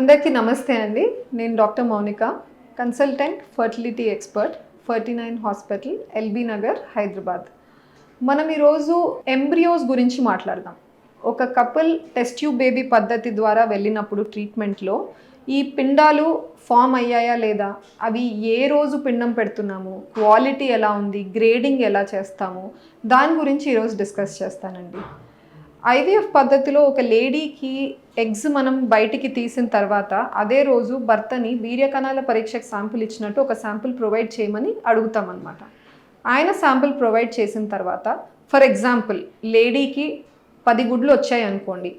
అందరికీ నమస్తే అండి. నేను doctor Mounika, consultant fertility expert, 49 hospital, LB Nagar, Hyderabad. మనం ఈరోజు ఎంబ్రియోస్ గురించి మాట్లాడదాం. ఒక కపుల్ టెస్ట్ ట్యూబ్ బేబీ పద్ధతి ద్వారా వెళ్ళినప్పుడు ట్రీట్మెంట్లో ఈ పిండాలు ఫామ్ అయ్యాయా లేదా, అవి ఏ రోజు పిండం పెడుతున్నాము, క్వాలిటీ ఎలా ఉంది, గ్రేడింగ్ ఎలా చేస్తాము, దాని గురించి ఈరోజు డిస్కస్ చేస్తానండి. ఐవీఎఫ్ పద్ధతిలో ఒక లేడీకి ఎగ్స్ మనం బయటికి తీసిన తర్వాత అదే రోజు భర్తని వీర్యకణాల పరీక్షకు శాంపుల్ ఇచ్చినట్టు ఒక శాంపుల్ ప్రొవైడ్ చేయమని అడుగుతామన్నమాట. ఆయన శాంపుల్ ప్రొవైడ్ చేసిన తర్వాత, ఫర్ ఎగ్జాంపుల్ లేడీకి 10 గుడ్లు వచ్చాయి అనుకోండి,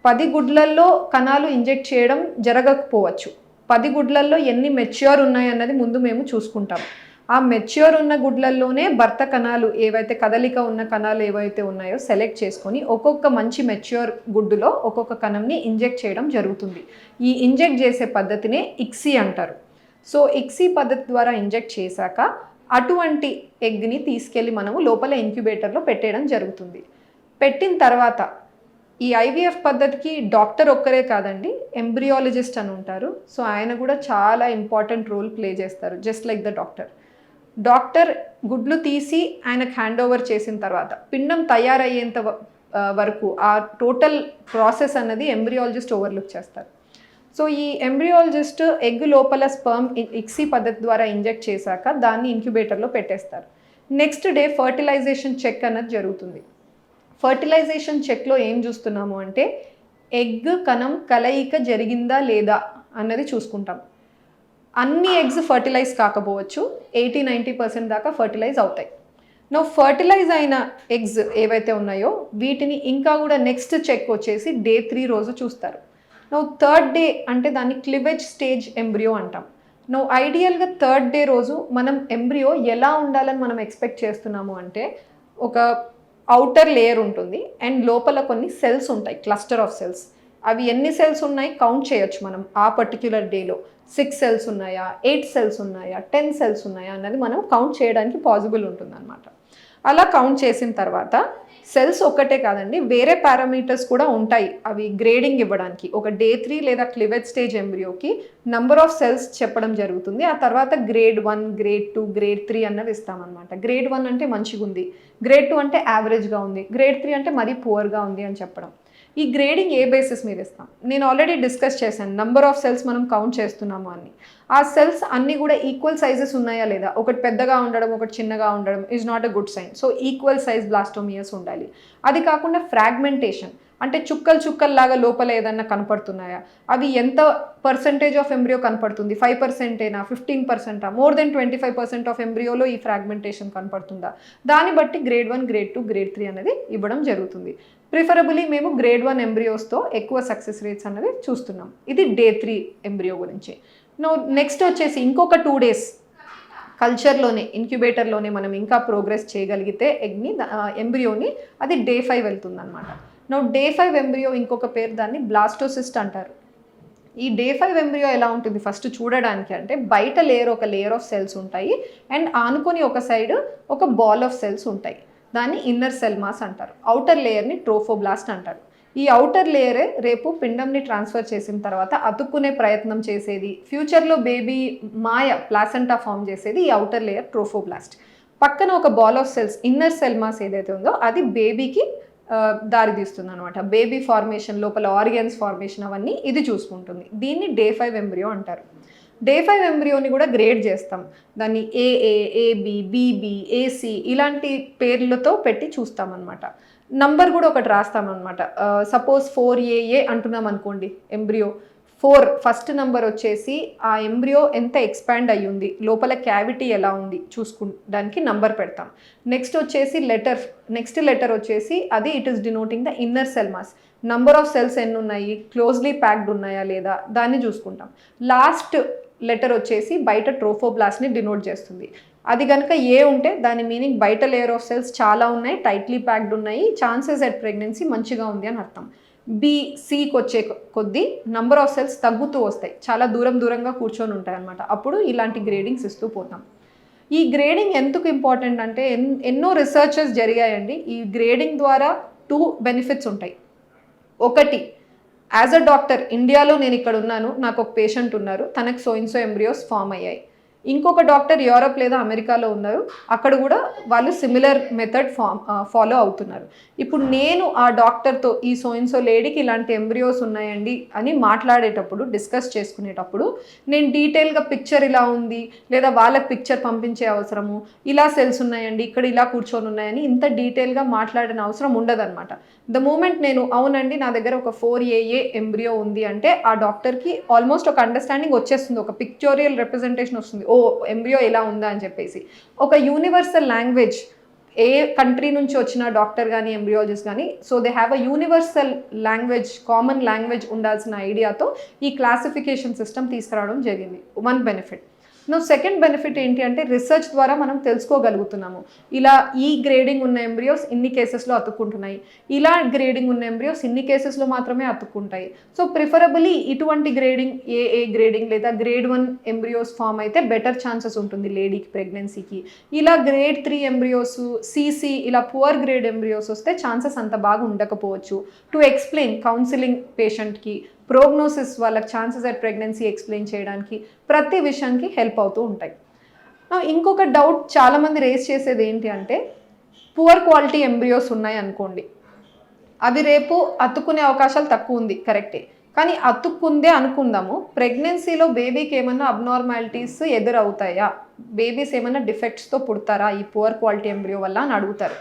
10 గుడ్లల్లో కణాలు ఇంజెక్ట్ చేయడం జరగకపోవచ్చు. 10 గుడ్లల్లో ఎన్ని మెచ్యూర్ ఉన్నాయి అన్నది ముందు మేము చూసుకుంటాం. ఆ మెచ్యూర్ ఉన్న గుడ్లల్లోనే భర్త కణాలు ఏవైతే కదలిక ఉన్న కణాలు ఏవైతే ఉన్నాయో సెలెక్ట్ చేసుకొని ఒక్కొక్క మంచి మెచ్యూర్ గుడ్డులో ఒక్కొక్క కణంని ఇంజెక్ట్ చేయడం జరుగుతుంది. ఈ ఇంజెక్ట్ చేసే పద్ధతినే ఇక్సీ అంటారు. సో ఇక్సీ పద్ధతి ద్వారా ఇంజెక్ట్ చేశాక అటువంటి ఎగ్ని తీసుకెళ్ళి మనము లోపల ఇంక్యుబేటర్లో పెట్టేయడం జరుగుతుంది. పెట్టిన తర్వాత ఈ ఐవీఎఫ్ పద్ధతికి డాక్టర్ ఒక్కరే కాదండి, ఎంబ్రియాలజిస్ట్ అని ఉంటారు. సో ఆయన కూడా చాలా ఇంపార్టెంట్ రోల్ ప్లే చేస్తారు, జస్ట్ లైక్ ద డాక్టర్ గుడ్లు తీసి ఆయనకు హ్యాండ్ ఓవర్ చేసిన తర్వాత పిండం తయారయ్యేంత వరకు ఆ టోటల్ ప్రాసెస్ అన్నది ఎంబ్రియాలజిస్ట్ ఓవర్లుక్ చేస్తారు. సో ఈ ఎంబ్రియాలజిస్ట్ ఎగ్ లోపల స్పర్మ్ ఇక్సీ పద్ధతి ద్వారా ఇంజెక్ట్ చేశాక దాన్ని ఇంక్యుబేటర్లో పెట్టేస్తారు. నెక్స్ట్ డే ఫర్టిలైజేషన్ చెక్ అన్నది జరుగుతుంది. ఫర్టిలైజేషన్ చెక్లో ఏం చూస్తున్నాము అంటే ఎగ్ కణం కలయిక జరిగిందా లేదా అన్నది చూసుకుంటాం. అన్ని ఎగ్స్ ఫర్టిలైజ్ కాకపోవచ్చు, 80-90% దాకా ఫర్టిలైజ్ అవుతాయి. ఫర్టిలైజ్ అయిన ఎగ్స్ ఏవైతే ఉన్నాయో వీటిని ఇంకా కూడా నెక్స్ట్ చెక్ వచ్చేసి డే 3 రోజు చూస్తారు. థర్డ్ డే అంటే దాన్ని క్లివేజ్ స్టేజ్ ఎంబ్రియో అంటాం. ఐడియల్గా థర్డ్ డే రోజు మనం ఎంబ్రియో ఎలా ఉండాలని మనం ఎక్స్పెక్ట్ చేస్తున్నాము అంటే ఒక అవుటర్ లేయర్ ఉంటుంది అండ్ లోపల కొన్ని సెల్స్ ఉంటాయి, క్లస్టర్ ఆఫ్ సెల్స్. అవి ఎన్ని సెల్స్ ఉన్నాయి కౌంట్ చేయొచ్చు మనం ఆ పర్టిక్యులర్ డేలో. 6 సెల్స్ ఉన్నాయా, 8 సెల్స్ ఉన్నాయా, 10 సెల్స్ ఉన్నాయా అన్నది మనం కౌంట్ చేయడానికి పాసిబుల్ ఉంటుందన్నమాట. అలా కౌంట్ చేసిన తర్వాత సెల్స్ ఒక్కటే కాదండి, వేరే పారామీటర్స్ కూడా ఉంటాయి అవి గ్రేడింగ్ ఇవ్వడానికి. ఒక డే 3 లేదా క్లివేజ్ స్టేజ్ ఎంబ్రియోకి నంబర్ ఆఫ్ సెల్స్ చెప్పడం జరుగుతుంది. ఆ తర్వాత గ్రేడ్ 1, గ్రేడ్ 2, గ్రేడ్ 3 అన్నవి ఇస్తామన్నమాట. గ్రేడ్ 1 అంటే మంచిగా ఉంది, గ్రేడ్ 2 అంటే యావరేజ్గా ఉంది, గ్రేడ్ 3 అంటే మరీ పువర్గా ఉంది అని చెప్పడం. ఈ గ్రేడింగ్ ఏ బేసిస్ మీద ఇస్తాం? నేను ఆల్రెడీ డిస్కస్ చేశాను, నంబర్ ఆఫ్ సెల్స్ మనం కౌంట్ చేస్తున్నాము అని. ఆ సెల్స్ అన్నీ కూడా ఈక్వల్ సైజెస్ ఉన్నాయా లేదా, ఒకటి పెద్దగా ఉండడం ఒకటి చిన్నగా ఉండడం is not a good sign. So equal size blastomeres ఉండాలి. అది కాకుండా ఫ్రాగ్మెంటేషన్ అంటే చుక్కల్లాగా లోపల ఏదన్నా కనపడుతున్నాయా, అవి ఎంత పర్సెంటేజ్ ఆఫ్ ఎంబ్రియో కనపడుతుంది, 5%, 15%, మోర్ దెన్ 25% ఆఫ్ ఎంబ్రియోలో ఈ ఫ్రాగ్మెంటేషన్ కనపడుతుందా, దాన్ని బట్టి గ్రేడ్ 1, గ్రేడ్ 2, గ్రేడ్ 3 అనేది ఇవ్వడం జరుగుతుంది. ప్రిఫరబుల్లీ మేము గ్రేడ్ 1 ఎంబ్రియోస్తో ఎక్కువ సక్సెస్ రేట్స్ అనేది చూస్తున్నాం. ఇది డే 3 ఎంబ్రియో గురించి. నెక్స్ట్ వచ్చేసి ఇంకొక 2 days కల్చర్లోనే ఇంక్యుబేటర్లోనే మనం ఇంకా ప్రోగ్రెస్ చేయగలిగితే ఎంబ్రియోని అది డే 5 వెళ్తుంది అనమాట. డే 5 ఎంబ్రియో ఇంకొక పేరు, దాన్ని బ్లాస్టోసిస్ట్ అంటారు. ఈ డే 5 ఎంబ్రియో ఎలా ఉంటుంది ఫస్ట్ చూడడానికి అంటే బయట ఒక లేయర్ ఆఫ్ సెల్స్ ఉంటాయి అండ్ ఆనుకొని ఒక సైడ్ ఒక బాల్ ఆఫ్ సెల్స్ ఉంటాయి. దాన్ని ఇన్నర్ సెల్ మాస్ అంటారు. అవుటర్ లేయర్ని ట్రోఫోబ్లాస్ట్ అంటారు. ఈ అవుటర్ లేయరే రేపు పిండంని ట్రాన్స్ఫర్ చేసిన తర్వాత అతుక్కునే ప్రయత్నం చేసేది, ఫ్యూచర్లో బేబీ ప్లాసెంటా ఫామ్ చేసేది ఈ అవుటర్ లేయర్ ట్రోఫోబ్లాస్ట్. పక్కన ఒక ball of cells inner cell mass ఏదైతే ఉందో అది బేబీకి దారి తీస్తుంది అనమాట. బేబీ ఫార్మేషన్, లోపల ఆర్గన్స్ ఫార్మేషన్ అవన్నీ ఇది చూసుకుంటుంది. దీన్ని డే 5 ఎంబ్రియో అంటారు. డే 5 ఎంబ్రియోని కూడా గ్రేడ్ చేస్తాం. దాన్ని ఏఏ, ఏబి, బీబీ, ఏసీ ఇలాంటి పేర్లతో పెట్టి చూస్తామన్నమాట. నంబర్ కూడా ఒకటి రాస్తామన్నమాట. సపోజ్ 4AA అంటున్నాం అనుకోండి ఎంబ్రియో, 4 ఫస్ట్ నెంబర్ వచ్చేసి ఆ ఎంబ్రియో ఎంత ఎక్స్పాండ్ అయ్యి ఉంది, లోపల క్యావిటీ ఎలా ఉంది చూసుకోవడానికి నంబర్ పెడతాం. నెక్స్ట్ వచ్చేసి నెక్స్ట్ లెటర్ వచ్చేసి అది it is denoting the inner cell mass. Number of cells ఎన్ని ఉన్నాయి, క్లోజ్లీ ప్యాక్డ్ ఉన్నాయా లేదా దాన్ని చూసుకుంటాం. లాస్ట్ లెటర్ వచ్చేసి బయట ట్రోఫోబ్లాస్ట్ని డినోట్ చేస్తుంది. అది కనుక ఏ ఉంటే దాని మీనింగ్ బయట లేయర్ ఆఫ్ సెల్స్ చాలా ఉన్నాయి, టైట్లీ ప్యాక్డ్ ఉన్నాయి, ఛాన్సెస్ ఎట్ ప్రెగ్నెన్సీ మంచిగా ఉంది అని అర్థం. సికి వచ్చే కొద్దీ నంబర్ ఆఫ్ సెల్స్ తగ్గుతూ వస్తాయి, చాలా దూరంగా కూర్చొని ఉంటాయి అన్నమాట. అప్పుడు ఇలాంటి గ్రేడింగ్స్ ఇస్తూ పోతాం. ఈ గ్రేడింగ్ ఎందుకు ఇంపార్టెంట్ అంటే ఎన్నో రీసెర్చెస్ జరిగాయండి. ఈ గ్రేడింగ్ ద్వారా 2 బెనిఫిట్స్ ఉంటాయి. ఒకటి, యాజ్ అ డాక్టర్ ఇండియాలో నేను ఇక్కడ ఉన్నాను, నాకు ఒక పేషెంట్ ఉన్నారు, తనకు సో ఎంబ్రియోస్ ఫామ్ అయ్యాయి. ఇంకొక డాక్టర్ యూరోప్ లేదా అమెరికాలో ఉన్నారు, అక్కడ కూడా వాళ్ళు సిమిలర్ మెథడ్ ఫాలో అవుతున్నారు. ఇప్పుడు నేను ఆ డాక్టర్తో ఈ సో లేడీకి ఇలాంటి ఎంబ్రియోస్ ఉన్నాయండి అని మాట్లాడేటప్పుడు, డిస్కస్ చేసుకునేటప్పుడు నేను డీటెయిల్గా పిక్చర్ ఇలా ఉంది లేదా వాళ్ళకి పిక్చర్ పంపించే అవసరము, ఇలా సెల్స్ ఉన్నాయండి, ఇక్కడ ఇలా కూర్చొని ఉన్నాయని ఇంత డీటెయిల్గా మాట్లాడిన అవసరం ఉండదన్నమాట. ద మూమెంట్ నేను అవునండి నా దగ్గర ఒక 4AA ఎంబ్రియో ఉంది అంటే ఆ డాక్టర్కి ఆల్మోస్ట్ ఒక అండర్స్టాండింగ్ వచ్చేస్తుంది, ఒక పిక్చోరియల్ రిప్రజెంటేషన్ వస్తుంది, ఓ ఎంబ్రియో ఇలా ఉందా అని చెప్పేసి. ఒక యూనివర్సల్ లాంగ్వేజ్, ఏ కంట్రీ నుంచి వచ్చిన డాక్టర్ కానీ ఎంబ్రియాలజిస్ట్ కానీ, so they have a universal language, common language ఉండాల్సిన ఐడియాతో ఈ క్లాసిఫికేషన్ సిస్టమ్ తీసుకురావడం జరిగింది. One benefit. సెకండ్ బెనిఫిట్ ఏంటి అంటే రీసెర్చ్ ద్వారా మనం తెలుసుకోగలుగుతున్నాము, ఇలా ఈ గ్రేడింగ్ ఉన్న ఎంబ్రియోస్ ఇన్ని కేసెస్లో అతుక్కుంటున్నాయి, ఇలా గ్రేడింగ్ ఉన్న ఎంబ్రియోస్ ఇన్ని కేసెస్లో మాత్రమే అతుక్కుంటాయి. సో ప్రిఫరబుల్లీ ఇటువంటి గ్రేడింగ్ ఏ గ్రేడింగ్ లేదా గ్రేడ్ 1 ఎంబ్రియోస్ ఫామ్ అయితే బెటర్ ఛాన్సెస్ ఉంటుంది లేడీకి ప్రెగ్నెన్సీకి. ఇలా గ్రేడ్ 3 ఎంబ్రియోస్, సిసి ఇలా పువర్ గ్రేడ్ ఎంబ్రియోస్ వస్తే ఛాన్సెస్ అంత బాగా ఉండకపోవచ్చు. టు ఎక్స్ప్లెయిన్ కౌన్సిలింగ్ పేషెంట్కి, ప్రోగ్నోసిస్ వాళ్ళకి ఛాన్సెస్ అట్ ప్రెగ్నెన్సీ ఎక్స్ప్లెయిన్ చేయడానికి, ప్రతి విషయానికి హెల్ప్ అవుతూ ఉంటాయి. ఇంకొక డౌట్ చాలామంది రేస్ చేసేది ఏంటి అంటే, పువర్ క్వాలిటీ ఎంబ్రియోస్ ఉన్నాయి అనుకోండి, అవి రేపు అతుక్కునే అవకాశాలు తక్కువ ఉంది, కరెక్టే. కానీ అతుక్కుందే అనుకుందాము, ప్రెగ్నెన్సీలో బేబీకి ఏమైనా అబ్నార్మాలిటీస్ ఎదురవుతాయా, బేబీస్ ఏమైనా డిఫెక్ట్స్తో పుడతారా ఈ పువర్ క్వాలిటీ ఎంబ్రియో వల్ల అని అడుగుతారు.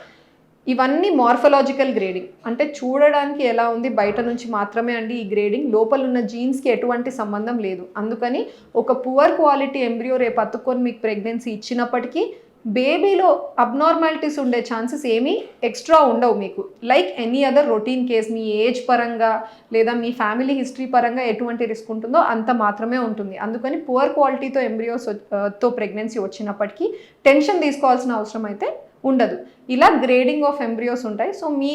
ఇవన్నీ మార్ఫలాజికల్ గ్రేడింగ్, అంటే చూడడానికి ఎలా ఉంది బయట నుంచి మాత్రమే అండి ఈ గ్రేడింగ్, లోపల ఉన్న జీన్స్కి ఎటువంటి సంబంధం లేదు. అందుకని ఒక పువర్ క్వాలిటీ ఎంబ్రియో రేపు అతుక్కొని మీకు ప్రెగ్నెన్సీ ఇచ్చినప్పటికీ బేబీలో అబ్నార్మాలిటీస్ ఉండే ఛాన్సెస్ ఏమీ ఎక్స్ట్రా ఉండవు మీకు. Like any other routine case, మీ ఏజ్ పరంగా లేదా మీ ఫ్యామిలీ హిస్టరీ పరంగా ఎటువంటి రిస్క్ ఉంటుందో అంత మాత్రమే ఉంటుంది. అందుకని పువర్ క్వాలిటీతో ఎంబ్రియోస్ తో ప్రెగ్నెన్సీ వచ్చినప్పటికీ టెన్షన్ తీసుకోవాల్సిన అవసరం అయితే ఉండదు. ఇలా గ్రేడింగ్ ఆఫ్ ఎంబ్రియోస్ ఉంటాయి. సో మీ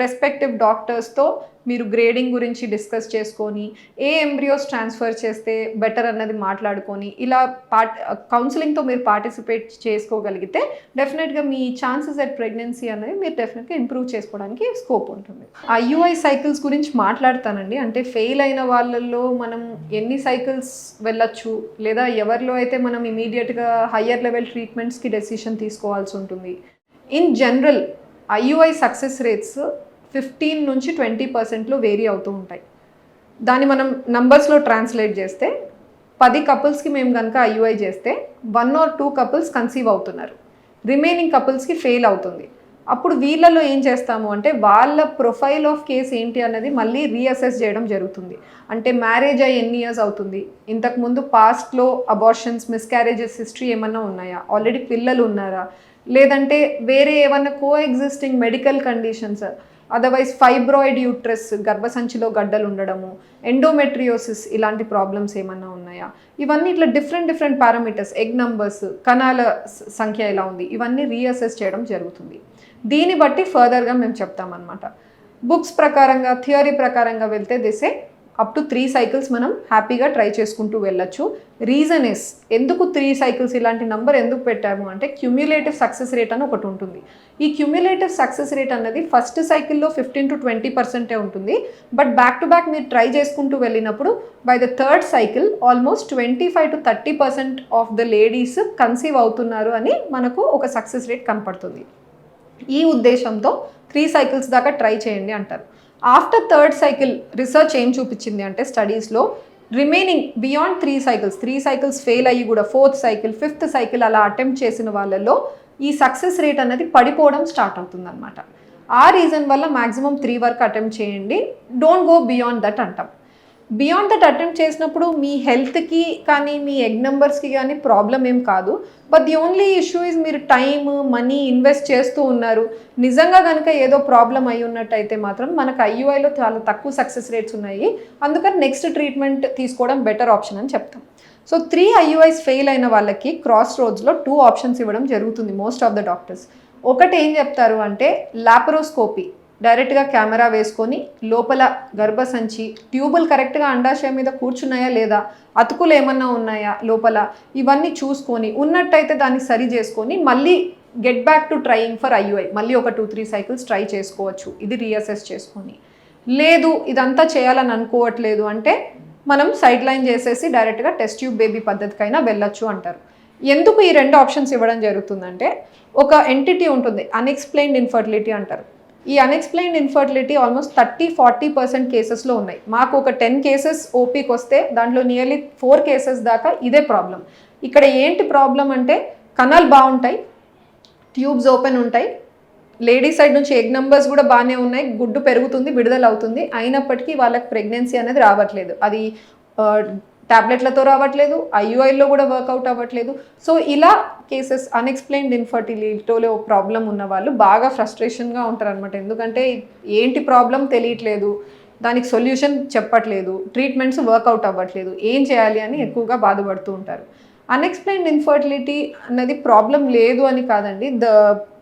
రెస్పెక్టివ్ డాక్టర్స్తో మీరు గ్రేడింగ్ గురించి డిస్కస్ చేసుకొని, ఏ ఎంబ్రియోస్ ట్రాన్స్ఫర్ చేస్తే బెటర్ అన్నది మాట్లాడుకొని, ఇలా కౌన్సిలింగ్తో మీరు పార్టిసిపేట్ చేసుకోగలిగితే డెఫినెట్గా మీ ఛాన్సెస్ అట్ ప్రెగ్నెన్సీ అనేది మీరు డెఫినెట్గా ఇంప్రూవ్ చేసుకోవడానికి స్కోప్ ఉంటుంది. IUI సైకిల్స్ గురించి మాట్లాడతానండి. అంటే ఫెయిల్ అయిన వాళ్ళల్లో మనం ఎన్ని సైకిల్స్ వెళ్ళొచ్చు, లేదా ఎవరిలో అయితే మనం ఇమీడియట్గా హయ్యర్ లెవెల్ ట్రీట్మెంట్స్కి డెసిషన్ తీసుకోవాల్సి ఉంటుంది. In general IUI success rates 15 నుంచి 20% వేరీ అవుతూ ఉంటాయి. దాన్ని మనం నంబర్స్లో ట్రాన్స్లేట్ చేస్తే 10 కపుల్స్కి మేము కనుక IUI చేస్తే 1 or 2 కపుల్స్ కన్సీవ్ అవుతున్నారు, రిమైనింగ్ కపుల్స్కి ఫెయిల్ అవుతుంది. అప్పుడు వీళ్ళలో ఏం చేస్తాము అంటే వాళ్ళ ప్రొఫైల్ ఆఫ్ కేస్ ఏంటి అన్నది మళ్ళీ రీఅసెస్ చేయడం జరుగుతుంది. అంటే మ్యారేజ్ అయ్యి ఎన్ని ఇయర్స్ అవుతుంది, ఇంతకుముందు పాస్ట్లో అబార్షన్స్, మిస్క్యారేజెస్ హిస్టరీ ఏమన్నా ఉన్నాయా, ఆల్రెడీ పిల్లలు ఉన్నారా, లేదంటే వేరే ఏమన్నా co existing medical conditions, otherwise fibroid uterus, గర్భసంచిలో గడ్డలు ఉండడము, ఎండోమెట్రియోసిస్ ఇలాంటి ప్రాబ్లమ్స్ ఏమన్నా ఉన్నాయా, ఇవన్నీ ఇట్లా డిఫరెంట్ పారామీటర్స్, ఎగ్ నంబర్స్, కణాల సంఖ్య ఎలా ఉంది, ఇవన్నీ రీఅసెస్ చేయడం జరుగుతుంది. దీన్ని బట్టి ఫర్దర్గా మేము చెప్తామన్నమాట. బుక్స్ ప్రకారంగా, థియరీ ప్రకారంగా వెళ్తే దిసే అప్ టు 3 సైకిల్స్ మనం హ్యాపీగా ట్రై చేసుకుంటూ వెళ్ళొచ్చు. రీజన్ ఇస్, ఎందుకు 3 సైకిల్స్ ఇలాంటి నెంబర్ ఎందుకు పెట్టాము అంటే క్యుమ్యులేటివ్ సక్సెస్ రేట్ అని ఒకటి ఉంటుంది. ఈ క్యుమ్యులేటివ్ సక్సెస్ రేట్ అన్నది ఫస్ట్ సైకిల్లో 15 to 20% ఉంటుంది. బట్ బ్యాక్ టు బ్యాక్ మీరు ట్రై చేసుకుంటూ వెళ్ళినప్పుడు by the third cycle almost 25 to 30% of the ladies conceive అవుతున్నారు అని మనకు ఒక సక్సెస్ రేట్ కనపడుతుంది. ఈ ఉద్దేశంతో 3 సైకిల్స్ దాకా ట్రై చేయండి అంటారు. ఆఫ్టర్ థర్డ్ సైకిల్ రీసెర్చ్ ఏం చూపించింది అంటే స్టడీస్లో రిమైనింగ్ బియాండ్ 3 సైకిల్స్ ఫెయిల్ అయ్యి కూడా 4th సైకిల్, 5th సైకిల్ అలా అటెంప్ట్ చేసిన వాళ్ళలో ఈ సక్సెస్ రేట్ అనేది పడిపోవడం స్టార్ట్ అవుతుంది అనమాట. ఆ రీజన్ వల్ల మ్యాక్సిమం 3 వరకు అటెంప్ట్ చేయండి, డోంట్ గో బియాండ్ దట్ అంటాం. బియాండ్ దట్ అటెంప్ట్ చేసినప్పుడు మీ హెల్త్కి కానీ మీ ఎగ్ నెంబర్స్కి కానీ ప్రాబ్లం ఏం కాదు. But the only issue is మీరు టైమ్, మనీ ఇన్వెస్ట్ చేస్తూ ఉన్నారు. నిజంగా కనుక ఏదో ప్రాబ్లం అయి ఉన్నట్టయితే మాత్రం మనకు IUIలో చాలా తక్కువ సక్సెస్ రేట్స్ ఉన్నాయి. అందుకని నెక్స్ట్ ట్రీట్మెంట్ తీసుకోవడం బెటర్ ఆప్షన్ అని చెప్తాం. సో 3 IUIs ఫెయిల్ అయిన వాళ్ళకి క్రాస్ రోడ్స్లో 2 ఆప్షన్స్ ఇవ్వడం జరుగుతుంది మోస్ట్ ఆఫ్ ద డాక్టర్స్. ఒకటి ఏం చెప్తారు అంటే లాపరోస్కోపీ, డైరెక్ట్గా కెమెరా వేసుకొని లోపల గర్భసంచి ట్యూబులు కరెక్ట్గా అండాశయం మీద కూర్చున్నాయా లేదా, అతుకులు ఏమన్నా ఉన్నాయా లోపల, ఇవన్నీ చూసుకొని ఉన్నట్టయితే దాన్ని సరి చేసుకొని మళ్ళీ get back to trying for IUI, మళ్ళీ ఒక 2-3 సైకిల్స్ ట్రై చేసుకోవచ్చు ఇది రీఅసెస్ చేసుకొని. లేదు ఇదంతా చేయాలని అనుకోవట్లేదు అంటే మనం సైడ్ లైన్ చేసేసి డైరెక్ట్గా టెస్ట్ ట్యూబ్ బేబీ పద్ధతికైనా వెళ్ళొచ్చు అంటారు. ఎందుకు ఈ రెండు ఆప్షన్స్ ఇవ్వడం జరుగుతుందంటే ఒక ఎంటిటీ ఉంటుంది, అన్ఎక్స్ప్లెయిన్డ్ ఇన్ఫర్టిలిటీ అంటారు. ఈ అన్ఎక్స్ప్లెయిన్డ్ ఇన్ఫర్టిలిటీ ఆల్మోస్ట్ 30-40% కేసెస్లో ఉన్నాయి. మాకు ఒక 10 కేసెస్ ఓపీకి వస్తే దాంట్లో నియర్లీ 4 కేసెస్ దాకా ఇదే ప్రాబ్లం. ఇక్కడ ఏంటి ప్రాబ్లం అంటే కణాలు బాగుంటాయి, ట్యూబ్స్ ఓపెన్ ఉంటాయి, లేడీ సైడ్ నుంచి ఎగ్ నెంబర్స్ కూడా బాగానే ఉన్నాయి, గుడ్డు పెరుగుతుంది, విడుదల అవుతుంది, అయినప్పటికీ వాళ్ళకి ప్రెగ్నెన్సీ అనేది రావట్లేదు. అది ట్యాబ్లెట్లతో రావట్లేదు, ఐయుఐలో కూడా వర్కౌట్ అవ్వట్లేదు. సో ఇలా కేసెస్ అన్ఎక్స్ప్లెయిన్డ్ ఇన్ఫర్టిలిటీలో ప్రాబ్లం ఉన్న వాళ్ళు బాగా ఫ్రస్ట్రేషన్గా ఉంటారు అనమాట. ఎందుకంటే ఏంటి ప్రాబ్లం తెలియట్లేదు, దానికి సొల్యూషన్ చెప్పట్లేదు, ట్రీట్మెంట్స్ వర్కౌట్ అవ్వట్లేదు, ఏం చేయాలి అని ఎక్కువగా బాధపడుతూ ఉంటారు. అన్ఎక్స్ప్లెయిన్డ్ ఇన్ఫర్టిలిటీ అన్నది ప్రాబ్లం లేదు అని కాదండి, the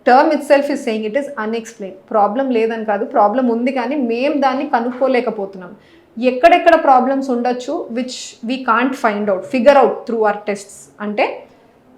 term it self is saying it is unexplained. Problem లేదని కాదు, ప్రాబ్లం ఉంది కానీ మేము దాన్ని కనుక్కోలేకపోతున్నాం. ఎక్కడెక్కడ ప్రాబ్లమ్స్ ఉండొచ్చు which we can't find out, figure out through our tests. అంటే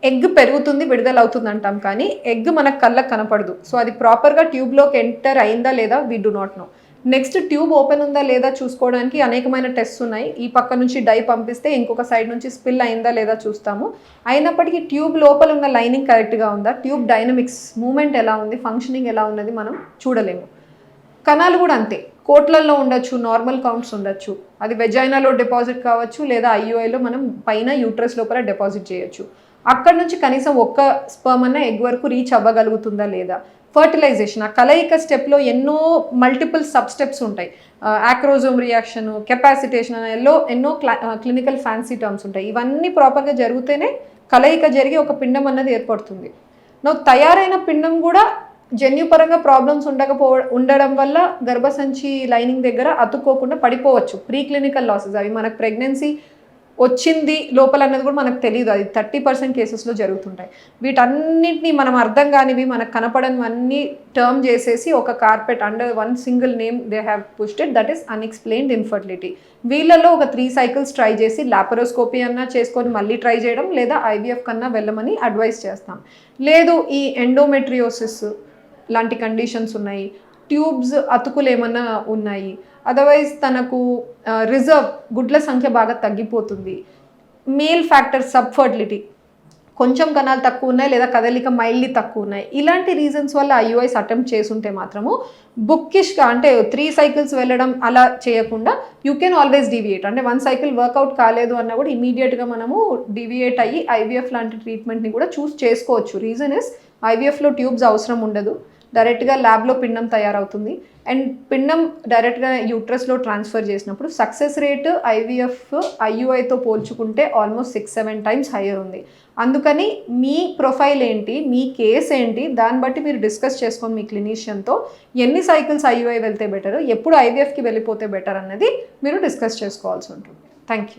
ఎగ్ పెరుగుతుంది, విడుదల అవుతుంది అంటాం కానీ ఎగ్ మనకు కళ్ళకు కనపడదు. సో అది ప్రాపర్గా ట్యూబ్లోకి ఎంటర్ అయిందా లేదా we do not know. Next tube open ఉందా లేదా చూసుకోవడానికి అనేకమైన టెస్ట్స్ ఉన్నాయి. ఈ పక్క నుంచి డై పంపిస్తే ఇంకొక సైడ్ నుంచి స్పిల్ అయిందా లేదా చూస్తాము. అయినప్పటికీ ట్యూబ్ లోపల ఉన్న లైనింగ్ కరెక్ట్గా ఉందా, ట్యూబ్ డైనమిక్స్ మూమెంట్ ఎలా ఉంది, ఫంక్షనింగ్ ఎలా ఉన్నది మనం చూడలేము. కణాలు కూడా అంతే, కోట్లల్లో ఉండొచ్చు, నార్మల్ కౌంట్స్ ఉండొచ్చు, అది వెజైనాలో డిపాజిట్ కావచ్చు లేదా ఐయుఐలో మనం పైన యూట్రస్ లోపల డిపాజిట్ చేయొచ్చు. అక్కడ నుంచి కనీసం ఒక్క స్పర్మ్ అన్న ఎగ్ వరకు రీచ్ అవ్వగలుగుతుందా లేదా. ఫర్టిలైజేషన్, ఆ కలయిక స్టెప్లో ఎన్నో మల్టిపుల్ సబ్ స్టెప్స్ ఉంటాయి. యాక్రోజోమ్ రియాక్షన్, కెపాసిటేషన్, ఎన్నో క్లినికల్ ఫ్యాన్సీ టర్మ్స్ ఉంటాయి. ఇవన్నీ ప్రాపర్గా జరిగితేనే కలయిక జరిగి ఒక పిండం అన్నది ఏర్పడుతుంది. తయారైన పిండం కూడా జన్యుపరంగా ప్రాబ్లమ్స్ ఉండడం వల్ల గర్భసంచి లైనింగ్ దగ్గర అతుక్కోకుండా పడిపోవచ్చు. ప్రీ క్లినికల్ లాసెస్, అవి మనకు ప్రెగ్నెన్సీ వచ్చింది లోపల అన్నది కూడా మనకు తెలియదు, అది 30% కేసెస్లో జరుగుతుంటాయి. వీటన్నిటిని మనం అర్థం కానివి, మనకు కనపడనివన్నీ టర్మ్ చేసేసి ఒక carpet under one single name they have pushed it, that is unexplained infertility. వీళ్ళలో ఒక 3 cycles ట్రై చేసి లాపరోస్కోపీ అన్నా చేసుకొని మళ్ళీ ట్రై చేయడం, లేదా ఐవీఎఫ్ కన్నా వెళ్ళమని అడ్వైస్ చేస్తాం. లేదు ఈ ఎండోమెట్రియోసిస్ లాంటి కండిషన్స్ ఉన్నాయి, ట్యూబ్స్ అతుకులు ఏమన్నా ఉన్నాయి, అదర్వైజ్ తనకు రిజర్వ్ గుడ్ల సంఖ్య బాగా తగ్గిపోతుంది, మేల్ ఫ్యాక్టర్ సబ్ఫర్టిలిటీ, కొంచెం కణాలు తక్కువ ఉన్నాయి లేదా కదలిక మైల్డ్లీ తక్కువ ఉన్నాయి, ఇలాంటి రీజన్స్ వల్ల ఐయుఐస్ అటెంప్ట్ చేసుంటే మాత్రము బుక్కిష్గా అంటే 3 cycles వెళ్ళడం అలా చేయకుండా యూ కెన్ ఆల్వేస్ డీవియేట్. అంటే 1 cycle వర్కౌట్ కాలేదు అన్నా కూడా ఇమీడియట్గా మనము డీవియేట్ అయ్యి ఐవీఎఫ్ లాంటి ట్రీట్మెంట్ని కూడా చూస్ చేసుకోవచ్చు. రీజన్ ఇస్ ఐవీఎఫ్లో ట్యూబ్స్ అవసరం ఉండదు, డైరెక్ట్గా ల్యాబ్లో పిండం తయారవుతుంది అండ్ పిండం డైరెక్ట్గా యూట్రస్లో ట్రాన్స్ఫర్ చేసినప్పుడు సక్సెస్ రేట్ ఐవీఎఫ్ ఐయుఐతో పోల్చుకుంటే ఆల్మోస్ట్ 6-7 times హైయర్ ఉంది. అందుకని మీ ప్రొఫైల్ ఏంటి, మీ కేస్ ఏంటి, దాన్ని బట్టి మీరు డిస్కస్ చేసుకోండి మీ క్లినీషియన్తో. ఎన్ని cycles ఐయుఐ వెళ్తే బెటర్, ఎప్పుడు ఐవీఎఫ్కి వెళ్ళిపోతే బెటర్ అన్నది మీరు డిస్కస్ చేసుకోవాల్సి ఉంటుంది. Thank you.